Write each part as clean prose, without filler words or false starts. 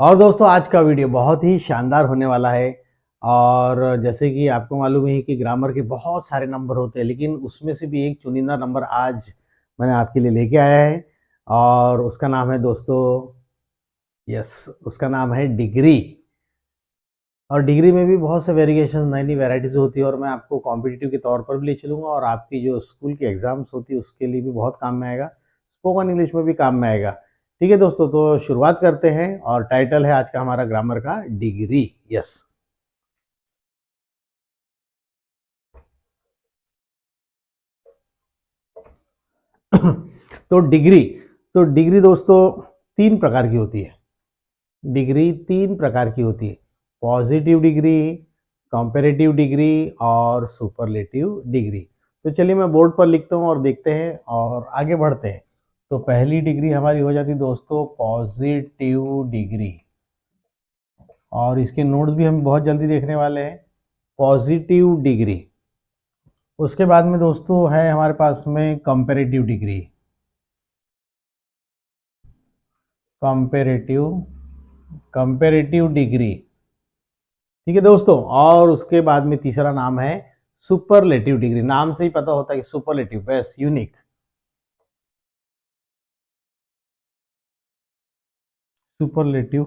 और दोस्तों आज का वीडियो बहुत ही शानदार होने वाला है। और जैसे कि आपको मालूम है कि ग्रामर के बहुत सारे नंबर होते हैं, लेकिन उसमें से भी एक चुनिंदा नंबर आज मैंने आपके लिए लेके आया है। और उसका नाम है दोस्तों, यस, उसका नाम है डिग्री। और डिग्री में भी बहुत से वेरिएशन, नई नई वेराइटीज़ होती है, और मैं आपको कॉम्पिटिटिव के तौर पर भी ले चलूँगा, और आपकी जो स्कूल की एग्ज़ाम्स होती है उसके लिए भी बहुत काम में आएगा, स्पोकन इंग्लिश में भी काम में आएगा। ठीक है दोस्तों, तो शुरुआत करते हैं, और टाइटल है आज का हमारा ग्रामर का डिग्री। यस। तो डिग्री दोस्तों तीन प्रकार की होती है। डिग्री तीन प्रकार की होती है: पॉजिटिव डिग्री, कंपैरेटिव डिग्री और सुपरलेटिव डिग्री। तो चलिए मैं बोर्ड पर लिखता हूँ और देखते हैं और आगे बढ़ते हैं। तो पहली डिग्री हमारी हो जाती है दोस्तों पॉजिटिव डिग्री, और इसके नोट्स भी हम बहुत जल्दी देखने वाले हैं। पॉजिटिव डिग्री, उसके बाद में दोस्तों है हमारे पास में comparative degree. Comparative comparative degree, ठीक है दोस्तों। और उसके बाद में तीसरा नाम है सुपरलेटिव डिग्री। नाम से ही पता होता है कि superlative, best, unique. Superlative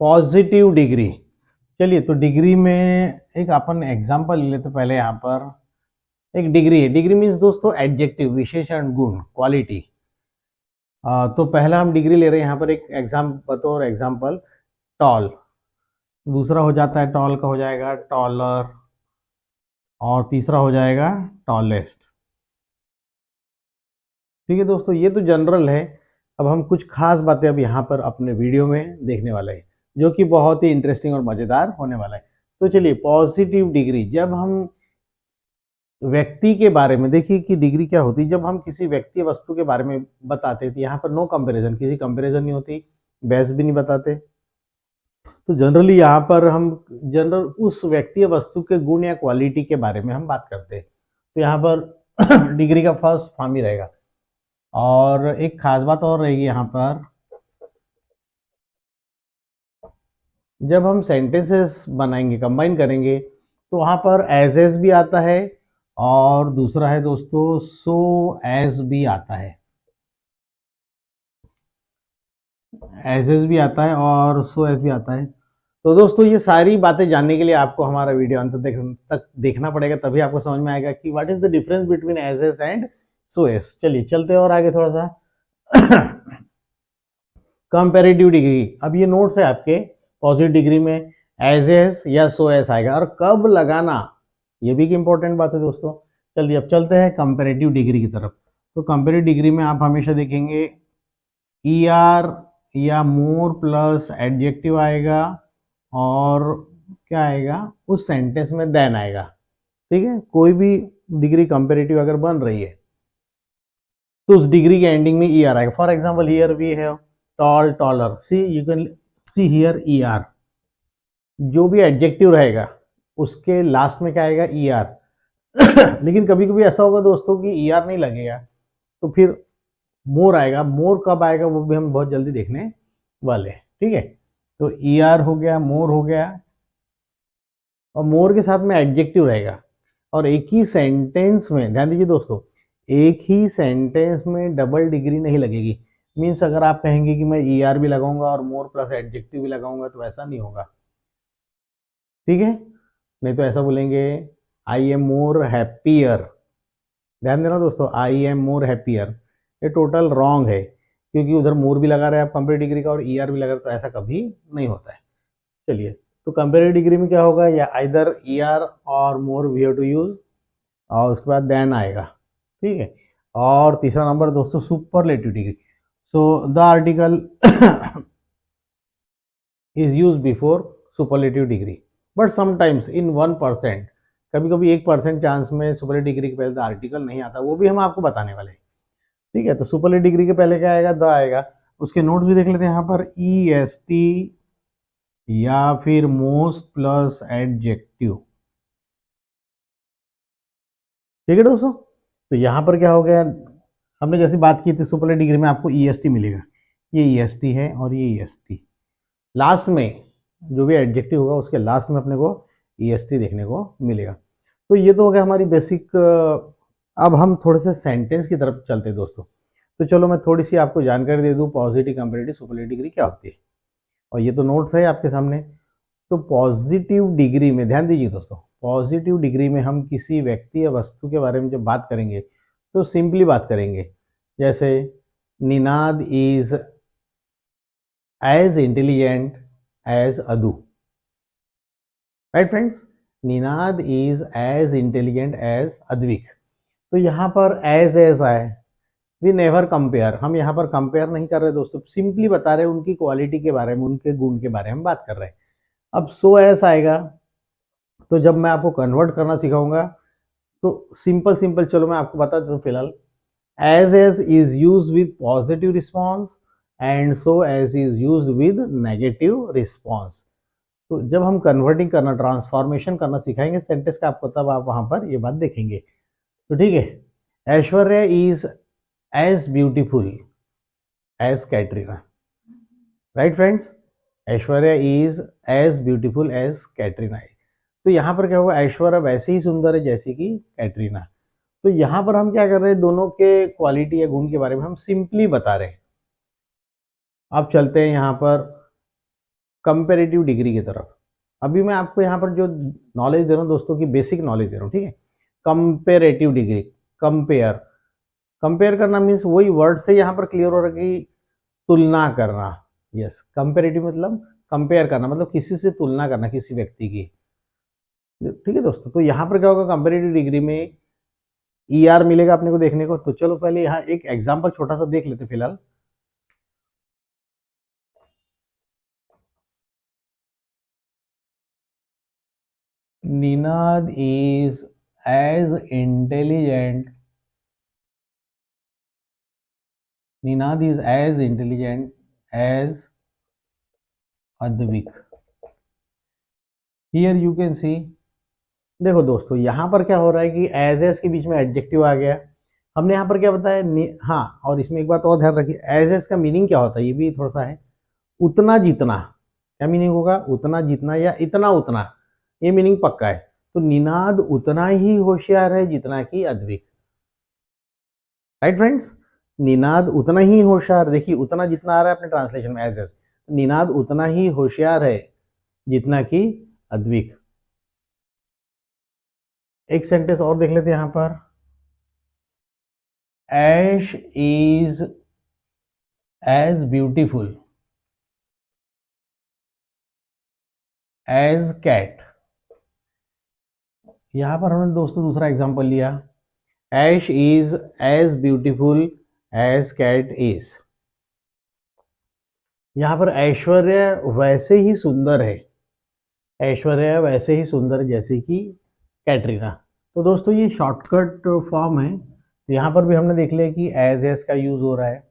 positive degree. चलिए, तो डिग्री में एक अपन एग्जांपल ले लेते पहले। यहाँ पर एक डिग्री है। डिग्री मीन्स दोस्तों एडजेक्टिव, विशेषण, गुण, क्वालिटी। तो पहला हम डिग्री ले रहे हैं यहाँ पर, एक एग्जाम बतौर एग्जाम्पल टॉल। दूसरा हो जाता है, टॉल का हो जाएगा टॉलर, और तीसरा हो जाएगा टॉलेस्ट। ठीक है दोस्तों, ये तो जनरल है। अब हम कुछ खास बातें अब यहाँ पर अपने वीडियो में देखने वाले हैं, जो कि बहुत ही इंटरेस्टिंग और मज़ेदार होने वाला है। तो चलिए, पॉजिटिव डिग्री, जब हम व्यक्ति के बारे में, देखिए कि डिग्री क्या होती है। जब हम किसी व्यक्ति वस्तु के बारे में बताते थे, यहाँ पर नो कंपैरिजन, किसी कंपैरिजन नहीं होती, बहस भी नहीं बताते। तो जनरली यहाँ पर हम जनरल उस व्यक्ति या वस्तु के गुण या क्वालिटी के बारे में हम बात करते हैं। तो यहाँ पर डिग्री का फर्स्ट फॉर्म ही रहेगा। और एक खास बात और रहेगी यहाँ पर, जब हम सेंटेंसेस बनाएंगे, कंबाइन करेंगे, तो वहाँ पर एज एज भी आता है, और दूसरा है दोस्तों सो एज भी आता है। एज एज भी आता है और सो एज भी आता है। तो दोस्तों ये सारी बातें जानने के लिए आपको हमारा वीडियो अंत तक देखना पड़ेगा, तभी आपको समझ में आएगा कि what is the difference between as as and so as. चलिए चलते हैं और आगे थोड़ा सा। कंपैरेटिव डिग्री, अब ये नोट्स है आपके। पॉजिटिव डिग्री में एज एज या सो एज आएगा, और कब लगाना, ये भी एक इंपॉर्टेंट बात है दोस्तों। चलिए अब चलते हैं कंपैरेटिव डिग्री की तरफ। तो कंपैरेटिव डिग्री में आप हमेशा देखेंगे ई आर या मोर प्लस एडजेक्टिव आएगा, और क्या आएगा उस सेंटेंस में देन आएगा। ठीक है, कोई भी डिग्री कंपैरेटिव अगर बन रही है तो उस डिग्री के एंडिंग में ई आर आएगा। For example here we have tall, taller, see you can see here E R. जो भी एडजेक्टिव रहेगा उसके लास्ट में क्या आएगा, ई आर। लेकिन कभी कभी ऐसा होगा दोस्तों कि ई आर नहीं लगेगा, तो फिर मोर आएगा। मोर कब आएगा वो भी हम बहुत जल्दी देखने वाले हैं। ठीक है, तो ई आर हो गया, मोर हो गया, और मोर के साथ में एडजेक्टिव रहेगा। और एक ही सेंटेंस में, ध्यान दीजिए दोस्तों, एक ही सेंटेंस में डबल डिग्री नहीं लगेगी। मीन्स अगर आप कहेंगे कि मैं ई आर भी लगाऊंगा और मोर प्लस एडजेक्टिव भी लगाऊंगा, तो ऐसा नहीं होगा। ठीक है, नहीं तो ऐसा बोलेंगे आई एम मोर हैप्पियर। ध्यान देना दोस्तों, आई एम मोर हैप्पियर, ये टोटल रॉन्ग है, क्योंकि उधर मोर भी लगा रहे हैं आप कंपेरेटिव डिग्री का, और ई आर भी लगा रहे, तो ऐसा कभी नहीं होता है। चलिए, तो कंपेरेटिव डिग्री में क्या होगा, या आइदर ई आर और more we have to use, और उसके बाद देन आएगा। ठीक है, और तीसरा नंबर दोस्तों superlative degree. So the article is use before superlative degree, but sometimes in 1%, कभी कभी 1% चांस में सुपरलेटिव डिग्री के पहले द आर्टिकल नहीं आता, वो भी हम आपको बताने वाले हैं। ठीक है, तो सुपरलेटिव डिग्री के पहले क्या आएगा, द आएगा। उसके नोट्स भी देख लेते हैं यहाँ पर, ई एस टी या फिर मोस्ट प्लस एडजेक्टिव। ठीक है दोस्तों, तो यहां पर क्या हो गया, हमने जैसी बात की थी सुपरलेटिव डिग्री में आपको ईएसटी मिलेगा, ये ईएसटी है और ये ईएसटी, लास्ट में जो भी एडजेक्टिव होगा उसके लास्ट में अपने को ईएसटी देखने को मिलेगा। तो ये तो हो गया हमारी बेसिक। अब हम थोड़े से सेंटेंस की तरफ चलते हैं दोस्तों। तो चलो मैं थोड़ी सी आपको जानकारी दे दूं पॉजिटिव, कंपैरेटिव, सुपरलेटिव डिग्री क्या होती है, और ये तो नोट्स है आपके सामने। तो पॉजिटिव डिग्री में ध्यान दीजिए दोस्तों, पॉजिटिव डिग्री में हम किसी व्यक्ति या वस्तु के बारे में जब बात करेंगे तो सिंपली बात करेंगे, जैसे Ninad is as intelligent as Adu, right friends, Ninad is as intelligent as Advik. तो यहाँ पर एज आए, वी नेवर कंपेयर, हम यहाँ पर कंपेयर नहीं कर रहे दोस्तों, सिंपली बता रहे हैं उनकी क्वालिटी के बारे में, उनके गुण के बारे में बात कर रहे हैं। अब सो एस आएगा, तो जब मैं आपको कन्वर्ट करना सिखाऊंगा तो सिंपल सिंपल चलो मैं आपको बता दूं फिलहाल, as is use with positive response and so as is use with negative response. तो जब हम कन्वर्टिंग करना, ट्रांसफॉर्मेशन करना सिखाएंगे सेंटेंस का आपको, तब आप वहां पर ये बात देखेंगे। तो ठीक है, Aishwarya is as beautiful as Katrina, right friends, Aishwarya is as beautiful as Katrina. तो यहाँ पर क्या होगा, ऐश्वर्या वैसे ही सुंदर है जैसे कि कैटरीना। तो यहाँ पर हम क्या कर रहे हैं, दोनों के क्वालिटी या गुण के बारे में हम सिंपली बता रहे हैं। अब चलते हैं यहाँ पर कंपेरेटिव डिग्री की तरफ। अभी मैं आपको यहाँ पर जो नॉलेज दे रहा हूँ दोस्तों की बेसिक नॉलेज दे रहा हूँ, ठीक है। कंपेरेटिव डिग्री, कंपेयर, कंपेयर करना मीन्स वही वर्ड से यहाँ पर क्लियर हो रहा है कि तुलना करना। यस, कंपेरेटिव मतलब कंपेयर करना, मतलब किसी से तुलना करना, किसी व्यक्ति की, ठीक है दोस्तों। तो यहाँ पर क्या होगा, कंपेरेटिव डिग्री में ER मिलेगा अपने को देखने को। तो चलो पहले यहाँ एक एग्जाम्पल छोटा सा देख लेते फिलहाल। Ninad is as intelligent, Ninad is as intelligent as Advik. Here you can see, देखो दोस्तों यहाँ पर क्या हो रहा है कि एज के बीच में एडजेक्टिव आ गया। हमने यहाँ पर क्या बताया, हाँ, और इसमें एक बात और ध्यान रखिए, एज का मीनिंग क्या होता है ये भी थोड़ा सा है, उतना जितना। क्या मीनिंग होगा, उतना जितना या इतना उतना, ये मीनिंग पक्का है। तो निनाद उतना ही होशियार है जितना कि अद्विक, राइट फ्रेंड्स, निनाद उतना ही होशियार, देखिए उतना जितना आ रहा है अपने ट्रांसलेशन में एज, निनाद उतना ही होशियार है जितना कि अद्विक। एक सेंटेंस और देख लेते हैं यहाँ पर, Ash is as beautiful as Kat. यहां पर हमने दोस्तों दूसरा एग्जांपल लिया, Ash is as beautiful as Kat is. यहां पर ऐश्वर्या वैसे ही सुंदर है, ऐश्वर्या वैसे ही सुंदर जैसे कि कैटरीना। तो दोस्तों ये शॉर्टकट फॉर्म है। तो यहाँ पर भी हमने देख लिया कि एज का यूज हो रहा है।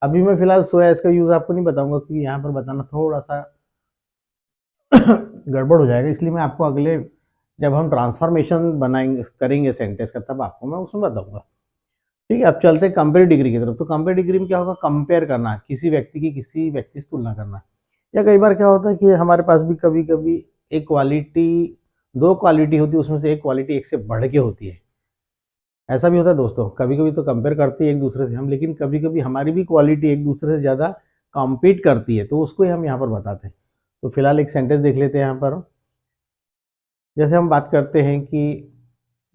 अभी मैं फिलहाल सो एज का यूज आपको नहीं बताऊंगा क्योंकि यहाँ पर बताना थोड़ा सा गड़बड़ हो जाएगा, इसलिए मैं आपको अगले जब हम ट्रांसफॉर्मेशन बनाएंगे करेंगे सेंटेंस का तब आपको मैं उसमें बताऊंगा, ठीक है। अब चलते हैं कंपेयर डिग्री की तरफ। तो कंपेयर डिग्री में क्या होगा, कंपेयर करना, किसी व्यक्ति की किसी व्यक्ति से तुलना करना। या कई बार क्या होता है कि हमारे पास भी कभी कभी एक क्वालिटी, दो क्वालिटी होती है, उसमें से एक क्वालिटी एक से बढ़ के होती है। ऐसा भी होता है दोस्तों, कभी कभी तो कंपेयर करते हैं एक दूसरे से हम, लेकिन कभी कभी हमारी भी क्वालिटी एक दूसरे से ज़्यादा कॉम्पीट करती है, तो उसको ही हम यहाँ पर बताते हैं। तो फिलहाल एक सेंटेंस देख लेते हैं यहाँ पर। जैसे हम बात करते हैं कि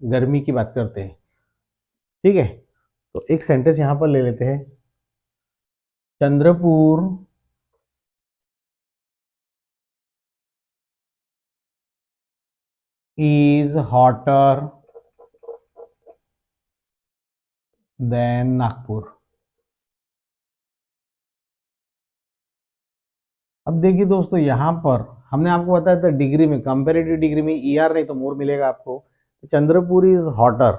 गर्मी की बात करते हैं, ठीक है। तो एक सेंटेंस यहाँ पर ले लेते हैं, Chandrapur is hotter than Nagpur. अब देखिए दोस्तों यहाँ पर हमने आपको बताया था डिग्री में, कंपेरेटिव डिग्री में ER नहीं तो मोर मिलेगा आपको। Chandrapur is hotter.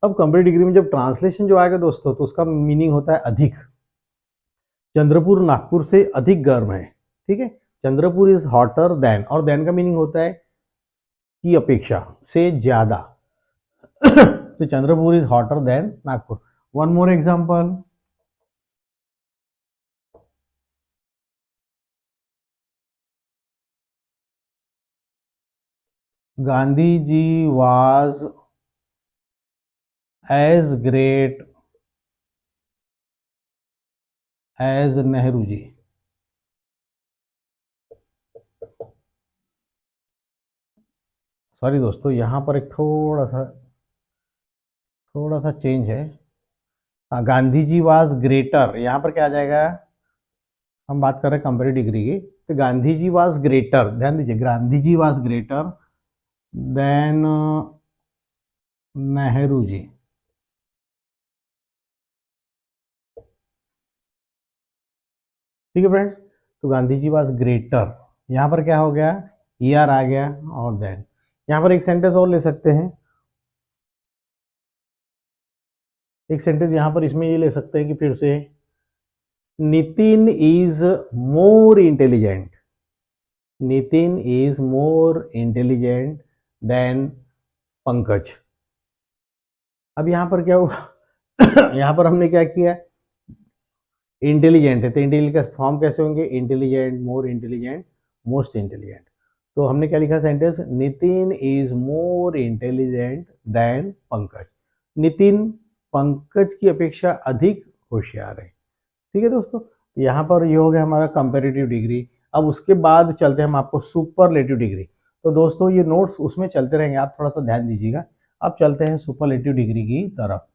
अब कंपेरेटिव डिग्री में जब ट्रांसलेशन जो आएगा दोस्तों तो उसका मीनिंग होता है अधिक। चंद्रपुर नागपुर से अधिक गर्म है, ठीक है। चंद्रपुर इज हॉटर देन, और देन का मीनिंग होता है की अपेक्षा, से ज्यादा। तो Chandrapur is hotter than Nagpur. One more example, Gandhi ji was as great as Nehru ji. Sorry दोस्तों, यहाँ पर एक थोड़ा सा चेंज है। हाँ, गांधी जी वाज ग्रेटर, यहाँ पर क्या आ जाएगा, हम बात कर रहे हैं कंपेरेटिव डिग्री की, तो गांधी जी वाज ग्रेटर, ध्यान दीजिए, Gandhi ji was greater than Nehru ji. ठीक है फ्रेंड्स, तो गांधी जी वाज ग्रेटर, यहाँ पर क्या हो गया, ईयर आ गया, और देन यहाँ पर एक सेंटेंस और ले सकते हैं, एक सेंटेंस यहाँ पर इसमें ये ले सकते हैं कि फिर से Nitin is more intelligent, Nitin is more intelligent then Pankaj. अब यहाँ पर क्या हुआ यहाँ पर हमने क्या किया, इंटेलिजेंट है तो इंटेलिजेंट का फॉर्म कैसे होंगे, intelligent, more intelligent, most intelligent. तो हमने क्या लिखा sentence, Nitin is more intelligent then Pankaj, Nitin Pankaj की अपेक्षा अधिक होशियार है। ठीक है दोस्तों, यहाँ पर ये हो गया हमारा कंपेरेटिव डिग्री। अब उसके बाद चलते हैं हम आपको सुपरलेटिव डिग्री। तो दोस्तों ये नोट्स उसमें चलते रहेंगे, आप थोड़ा सा ध्यान दीजिएगा। अब चलते हैं सुपरलेटिव डिग्री की तरफ,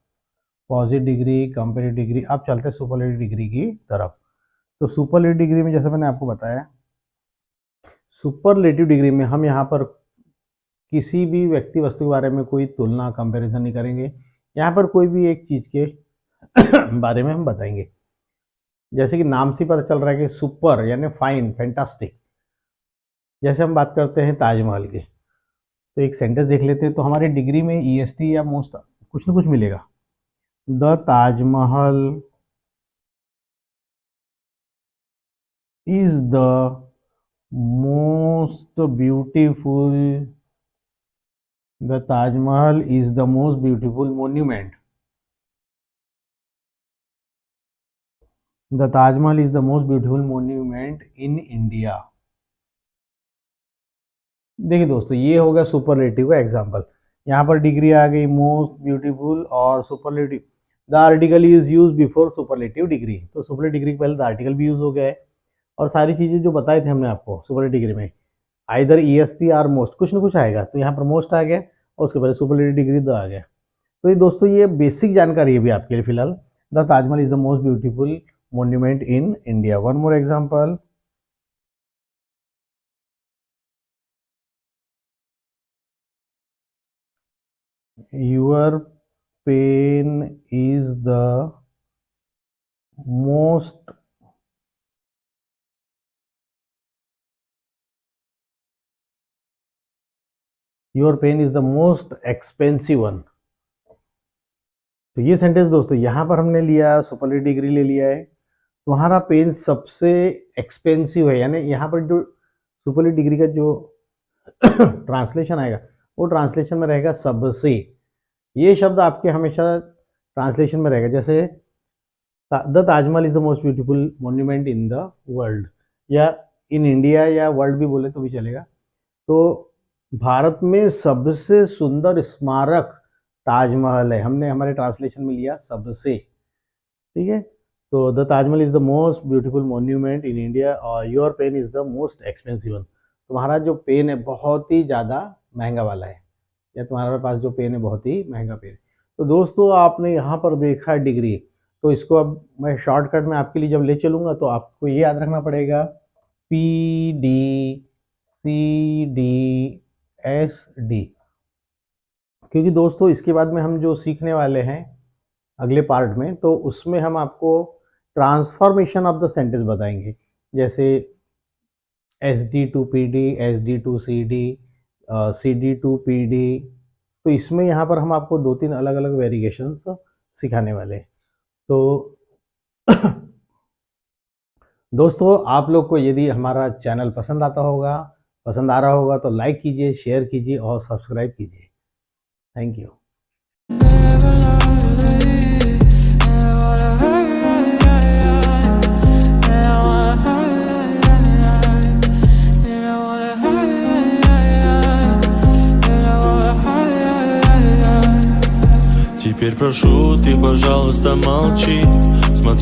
पॉजिटिव डिग्री, कंपेरेटिव डिग्री, अब चलते हैं सुपरलेटिव डिग्री की तरफ। तो सुपरलेटिव डिग्री में जैसे मैंने आपको बताया, सुपरलेटिव डिग्री में हम यहाँ पर किसी भी व्यक्ति वस्तु के बारे में कोई तुलना, कंपैरिजन नहीं करेंगे, यहाँ पर कोई भी एक चीज़ के बारे में हम बताएंगे। जैसे कि नाम से पता चल रहा है कि सुपर यानी फाइन, फैंटास्टिक। जैसे हम बात करते हैं ताजमहल की, तो एक सेंटेंस देख लेते हैं, तो हमारी डिग्री में ईएसटी या मोस्ट कुछ ना कुछ मिलेगा। The Taj Mahal is the most beautiful, the Taj Mahal is the most beautiful monument, the Taj Mahal is the most beautiful monument in India. देखिए दोस्तों, ये हो गया सुपरलेटिव का एग्जांपल। यहाँ पर डिग्री आ गई मोस्ट ब्यूटीफुल और superlative. The article is use before superlative degree, तो सुपरलेटिव डिग्री के पहले द आर्टिकल भी यूज हो गया है, और सारी चीज़ें जो बताए थे हमने आपको सुपरलेटिव डिग्री में, आइदर ईएसटी आर मोस्ट, कुछ ना कुछ आएगा, तो यहाँ पर मोस्ट आ गया और उसके बाद सुपरलेटिव डिग्री द आ गया। तो ये दोस्तों ये बेसिक जानकारी है भी आपके लिए फिलहाल। The Taj Mahal is the most beautiful monument in India. One more example, your pain is the most your pain is the most expensive one। तो ये सेंटेंस दोस्तों यहाँ पर हमने लिया, सुपरलेटिव डिग्री ले लिया है, तुम्हारा पेन सबसे एक्सपेंसिव है, यानी यहाँ पर जो सुपरलेटिव डिग्री का जो ट्रांसलेशन आएगा वो ट्रांसलेशन में रहेगा सबसे। ये शब्द आपके हमेशा ट्रांसलेशन में रहेगा, जैसे the Taj Mahal is the most beautiful monument in the world, या इन इंडिया, या वर्ल्ड भी बोले तो भी चलेगा। तो भारत में सबसे सुंदर स्मारक ताजमहल है, हमने हमारे ट्रांसलेशन में लिया सबसे। ठीक है, तो the Taj Mahal is the most beautiful monument in India और your pen is the most expensive one. तुम्हारा जो पेन है बहुत ही ज़्यादा महंगा वाला है, या तुम्हारे पास जो पेन है बहुत ही महंगा पेन है। तो दोस्तों आपने यहाँ पर देखा डिग्री, तो इसको अब मैं शॉर्टकट में आपके लिए जब ले चलूँगा तो आपको ये याद रखना पड़ेगा, PDCDSD, क्योंकि दोस्तों इसके बाद में हम जो सीखने वाले हैं अगले पार्ट में, तो उसमें हम आपको ट्रांसफॉर्मेशन ऑफ द सेंटेंस बताएंगे, जैसे SD to PD, SD to CD, CD to PD। तो इसमें यहाँ पर हम आपको 2-3 अलग अलग वेरिएशंस सिखाने वाले हैं। तो दोस्तों आप लोग को यदि हमारा चैनल पसंद पसंद आ रहा होगा तो लाइक कीजिए, शेयर कीजिए और सब्सक्राइब कीजिए। Thank you. Теперь прошу, ты, пожалуйста, молчи. Смотри